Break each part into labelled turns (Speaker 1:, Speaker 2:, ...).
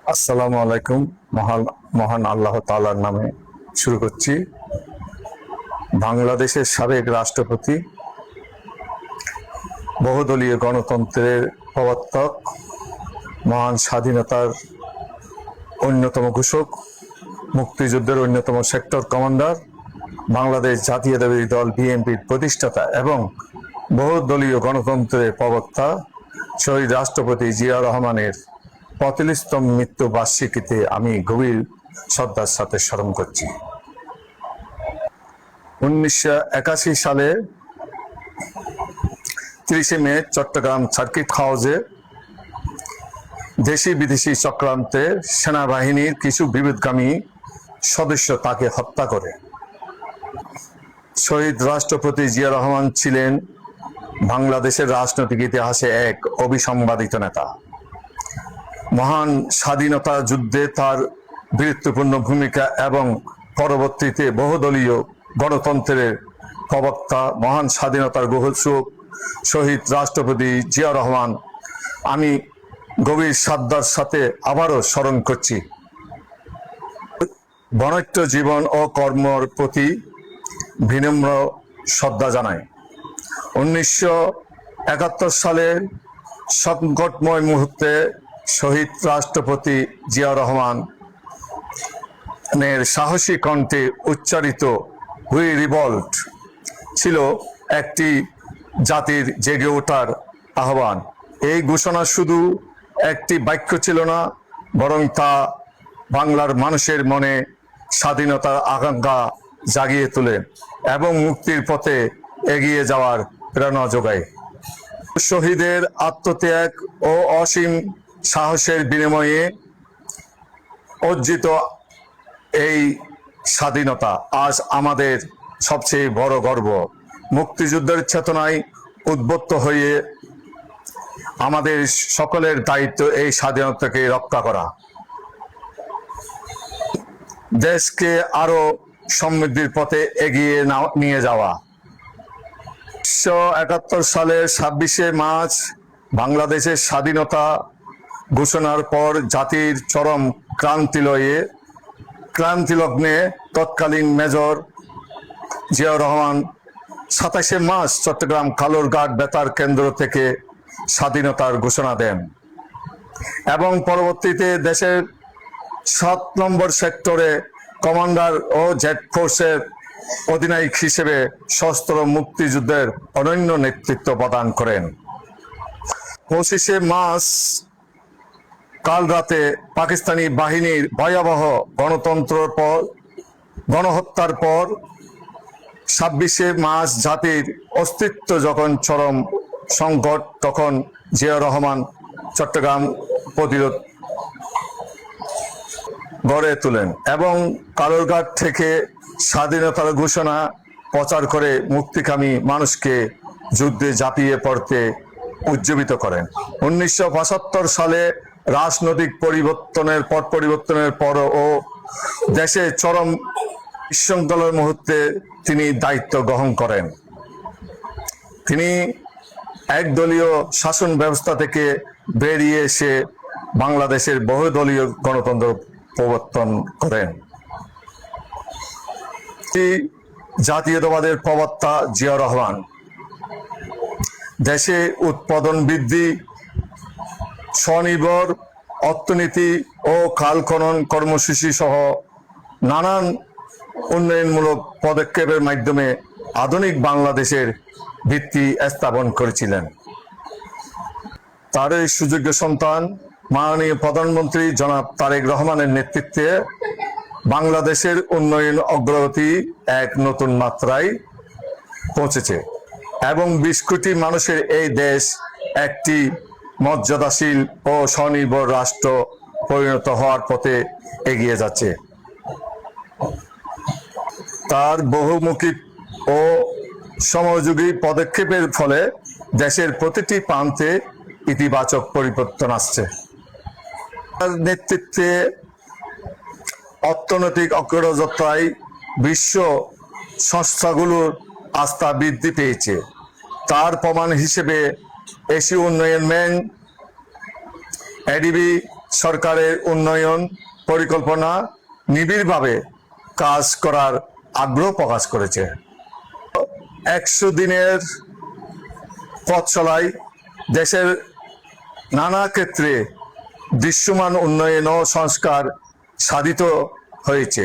Speaker 1: আসসালামু আলাইকুম। মহান মহান আল্লাহ তাআলার নামে শুরু করছি। বাংলাদেশের সাবেক রাষ্ট্রপতি, বহুদলীয় গণতন্ত্রের প্রবর্তক, মহান স্বাধীনতার অন্যতম ঘোষক, মুক্তিযুদ্ধের অন্যতম সেক্টর কমান্ডার, বাংলাদেশ জাতীয়তাবাদী দল বিএনপির প্রতিষ্ঠাতা এবং বহুদলীয় গণতন্ত্রের প্রবক্তা শহীদ রাষ্ট্রপতি জিয়া রহমানের ৪৫তম মৃত্যু বার্ষিকীতে আমি গভীর শ্রদ্ধার সাথে স্মরণ করছি। ১৯৮১ সালে ৩০শে মে চট্টগ্রাম সার্কিট হাউসে দেশি বিদেশি চক্রান্তে সেনাবাহিনীর কিছু বিভেদগামী সদস্য তাকে হত্যা করে। শহীদ রাষ্ট্রপতি জিয়া রহমান ছিলেন বাংলাদেশের রাজনৈতিক ইতিহাসে এক অবিসংবাদিত নেতা। মহান স্বাধীনতা যুদ্ধে তার বীরত্বপূর্ণ ভূমিকা এবং পরবর্তীতে বহুদলীয় গণতন্ত্রের প্রবক্তা, মহান স্বাধীনতার ঘোষক শহীদ রাষ্ট্রপতি জিয়া রহমান আমি গভীর শ্রদ্ধার সাথে আবারও স্মরণ করছি। বনৈত্য জীবন ও কর্মর প্রতি বিনম্র শ্রদ্ধা জানাই। ১৯৭১ সালের সংকটময় মুহূর্তে শহীদ রাষ্ট্রপতি জিয়া রহমানের সাহসী কণ্ঠে উচ্চারিত উই রিভল্ট ছিল একটি জাতির জেগে ওঠার আহ্বান। এই ঘোষণা শুধু একটি বাক্য ছিল না, বরং তা বাংলার মানুষের মনে স্বাধীনতার আকাঙ্ক্ষা জাগিয়ে তোলে এবং মুক্তির পথে এগিয়ে যাওয়ার প্রেরণা যোগায়। শহীদের আত্মত্যাগ ও অসীম সাহসের বিনিময়ে অর্জিত এই স্বাধীনতা আজ আমাদের সবচেয়ে বড় গর্ব। মুক্তিযুদ্ধের চেতনায় উদ্বুদ্ধ হয়ে আমাদের সকলের দায়িত্ব এই স্বাধীনতাকে রক্ষা করা, দেশকে আরো সমৃদ্ধির পথে এগিয়ে নিয়ে যাওয়া। ১৯৭১ সালের ২৬শে মার্চ বাংলাদেশের স্বাধীনতা ঘোষণার পর জাতির চরম ক্রান্তিলগ্নে তৎকালীন মেজর জিয়া রহমান ২৭শে মার্চ চট্টগ্রাম কালুরঘাট বেতার কেন্দ্র থেকে স্বাধীনতার ঘোষণা দেন এবং পরবর্তীতে দেশের ৭ নম্বর সেক্টরে কমান্ডার ও জেড ফোর্সের অধিনায়ক হিসেবে সশস্ত্র মুক্তিযুদ্ধের অনন্য নেতৃত্ব প্রদান করেন। ২৫শে মার্চ কাল রাতে পাকিস্তানি বাহিনীর ভয়াবহ গণহত্যার পর ২৬শে মার্চ জাতির অস্তিত্ব যখন চরম সংকট, তখন জিয়া রহমান চট্টগ্রাম প্রতিরোধ গড়ে তোলেন এবং কালুরঘাট থেকে স্বাধীনতার ঘোষণা প্রচার করে মুক্তিকামী মানুষকে যুদ্ধে ঝাঁপিয়ে পড়তে উজ্জীবিত করেন। ১৯৭৫ সালে রাজনৈতিক পরিবর্তনের পর ও দেশে চরম বিশৃঙ্খলার মুহূর্তে তিনি দায়িত্ব গ্রহণ করেন। তিনি একদলীয় শাসন ব্যবস্থা থেকে বেরিয়ে এসে বাংলাদেশের বহুদলীয় গণতন্ত্র প্রবর্তন করেন। জাতীয়তাবাদের প্রবক্তা জিয়া রহমান দেশে উৎপাদন বৃদ্ধি, স্বনির্ভর অর্থনীতি ও খাল খনন কর্মসূচি সহ নানান উন্নয়নমূলক পদক্ষেপের মাধ্যমে আধুনিক বাংলাদেশের ভিত্তি স্থাপন করেছিলেন। তার এই সুযোগ্য সন্তান মাননীয় প্রধানমন্ত্রী জনাব তারেক রহমানের নেতৃত্বে বাংলাদেশের উন্নয়ন অগ্রগতি এক নতুন মাত্রায় পৌঁছেছে এবং ২০ কোটি মানুষের এই দেশ একটি মর্যাদাশীল ও স্বনির্ভর রাষ্ট্র পরিণত হওয়ার পথে এগিয়ে যাচ্ছে। তার বহুমুখী ও সমযোগী পদক্ষেপের ফলে দেশের প্রতিটি প্রান্তে ইতিবাচক পরিবর্তন আসছে। তার নেতৃত্বে অর্থনৈতিক অগ্রযাত্রায় বিশ্ব সংস্থাগুলোর আস্থা বৃদ্ধি পেয়েছে। তার প্রমাণ হিসেবে এশীয় উন্নয়ন ব্যাংক, এডিবি, সরকারের উন্নয়ন পরিকল্পনা নিবিড়ভাবে কাজ করার আগ্রহ প্রকাশ করেছে। 100 দিনের পথ চলায় দেশের নানা ক্ষেত্রে দৃশ্যমান উন্নয়ন ও সংস্কার সাধিত হয়েছে।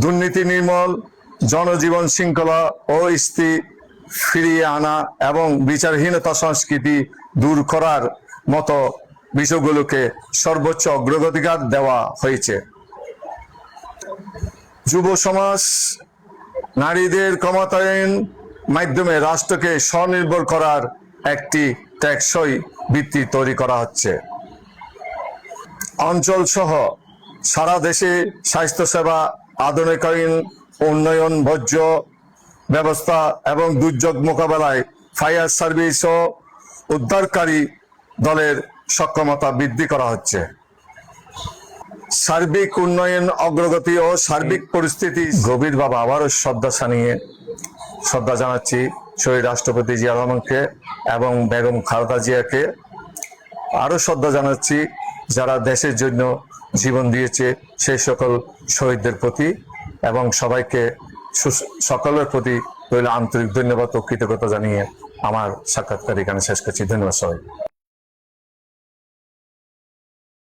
Speaker 1: দুর্নীতি নির্মূল, জনজীবন শৃঙ্খলা ও স্থিতি ফিরিয়ে আনা এবং বিচারহীনতা সংস্কৃতি দূর করার মতো বিষয়গুলোকে সর্বোচ্চ অগ্রাধিকার দেওয়া হয়েছে। যুব সমাজ, নারীদের ক্ষমতায়ন মাধ্যমে রাষ্ট্রকে স্বনির্ভর করার একটি টেকসই ভিত্তি তৈরি করা হচ্ছে। অঞ্চল সহ সারা দেশে স্বাস্থ্যসেবা আধুনিকায়ন, উন্নয়ন, বর্জ্য ব্যবস্থা এবং দুর্যোগ মোকাবেলায় ফায়ার সার্ভিস ও উদ্ধারকারী দলের সক্ষমতা বৃদ্ধি করা হচ্ছে। সার্বিক উন্নয়ন অগ্রগতি ও সার্বিক পরিস্থিতি গভীরভাবে আবারও শ্রদ্ধা জানাচ্ছি শহীদ রাষ্ট্রপতি জিয়া রহমানকে এবং বেগম খালেদা জিয়াকে। আরো শ্রদ্ধা জানাচ্ছি যারা দেশের জন্য জীবন দিয়েছে সেই সকল শহীদদের প্রতি, এবং সকলের প্রতি রইল আন্তরিক ধন্যবাদ ও কৃতজ্ঞতা জানিয়ে আমার সাক্ষাৎকার এখানে শেষ করছি। ধন্যবাদ সবাই।